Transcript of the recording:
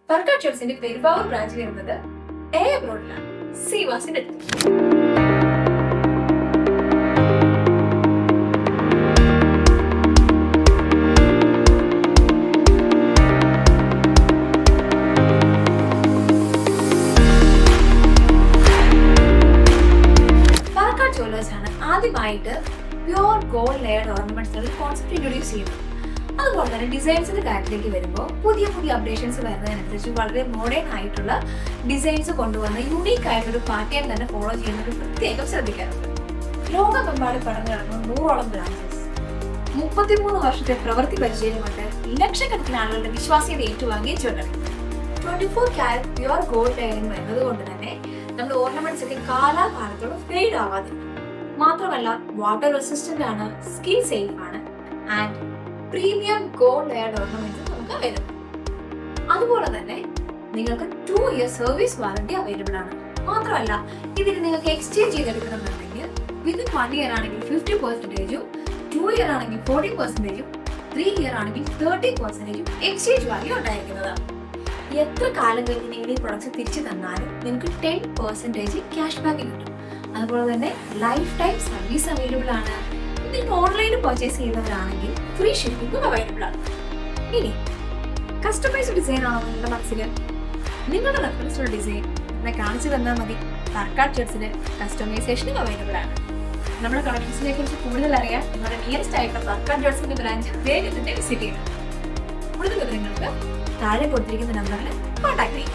Parakkat Jewellery Perumbavoor branch വരുന്നത് എയർപോർട്ടിലാണ് സീവാസിന്റെ അടുത്ത്. Parakkat Jewellers ആണ് ആദ്യമായിട്ട് പ്യൂർ ഗോൾഡ് ലെയർഡ് ഓർണമെന്റ്സ് ഒരു കോൺസെപ്റ്റ് ഇൻട്രൊഡ്യൂസ് ചെയ്യുന്നത്. അതുപോലെ തന്നെ ഡിസൈൻസിന്റെ കാര്യത്തിലേക്ക് വരുമ്പോൾ പുതിയ അപ്ഡേഷൻസ് വരുന്നതിനനുസരിച്ച് വളരെ മോഡേൺ ആയിട്ടുള്ള ഡിസൈൻസ് കൊണ്ടുവന്ന് യൂണീക്ക് ആയിട്ടൊരു പാറ്റേൺ തന്നെ ഫോളോ ചെയ്യുന്നത് പ്രത്യേകം ശ്രദ്ധിക്കാറുണ്ട്. ലോകമെമ്പാടും പടർന്നു കിടക്കുന്ന 100ഓളം ബ്രാഞ്ചസ്, 33 വർഷത്തെ പ്രവൃത്തി പരിചയം കൊണ്ട് ലക്ഷക്കണക്കിന് ആളുകളുടെ വിശ്വാസ്യത ഏറ്റുവാങ്ങിയ jewellery 24 carrot pure gold layering വരുന്നത് കൊണ്ട് തന്നെ നമ്മുടെ ഓർണമെന്റ്സ് ഒക്കെ കാലാകാലത്തോട് ഫെയ്ഡ് ആവാതിരിക്കും. മാത്രമല്ല വാട്ടർ റെസിസ്റ്റന്റ് ആണ്, സ്കിൻ സേഫ് ആണ് and premium gold layered ornaments നമുക്ക് അവൈലബിൾ. അതുപോലെ തന്നെ നിങ്ങൾക്ക് 2 year സർവീസ് വാറന്റി അവൈലബിൾ ആണ്. മാത്രമല്ല ഇതിന് നിങ്ങൾക്ക് എക്സ്ചേഞ്ച് ചെയ്തെടുക്കണമെന്നുണ്ടെങ്കിൽ വിത്തിൻ 1 year ആണെങ്കിൽ 50%, 2 year ആണെങ്കിൽ 40%, 3 year ആണെങ്കിൽ 30% എക്സ്ചേഞ്ച് വാല്യൂ ഉണ്ടായിരിക്കുന്നതാണ്. എത്ര കാലം കഴിഞ്ഞ് നിങ്ങൾ ഈ പ്രൊഡക്ട്സ് തിരിച്ചു തന്നാലും നിങ്ങൾക്ക് 10% ക്യാഷ് ബാക്ക് കിട്ടും. അതുപോലെ തന്നെ ലൈഫ് ടൈം സർവീസ് അവൈലബിൾ ആണ്. നിങ്ങൾക്ക് ഓൺലൈനിൽ പർച്ചേസ് ചെയ്യുന്നവരാണെങ്കിൽ ഫ്രീ ഷിപ്പിംഗും അവൈലബിൾ ആണ്. ഇനി കസ്റ്റമൈസ്ഡ് ഡിസൈൻ ആണോ നിങ്ങളുടെ മനസ്സിൽ? നിങ്ങളുടെ റെഫറൻസുള്ള ഡിസൈൻ എന്നെ കാണിച്ചു തന്നാൽ മതി. Parakkat Jewellery കസ്റ്റമൈസേഷനും അവൈലബിൾ ആണ്. നമ്മുടെ കളക്ഷൻസിനെ കുറിച്ച് കൂടുതൽ അറിയാൻ നിങ്ങളുടെ നിയറസ്റ്റ് ആയിട്ടുള്ള Parakkat Jewellery ബ്രാഞ്ച് വേഗം തന്നെ വിസിറ്റ് ചെയ്യണം. കൂടുതൽ വിവരങ്ങൾക്ക് താഴെ കൊടുത്തിരിക്കുന്ന നമ്പറിൽ കോൺടാക്ട് ചെയ്യും.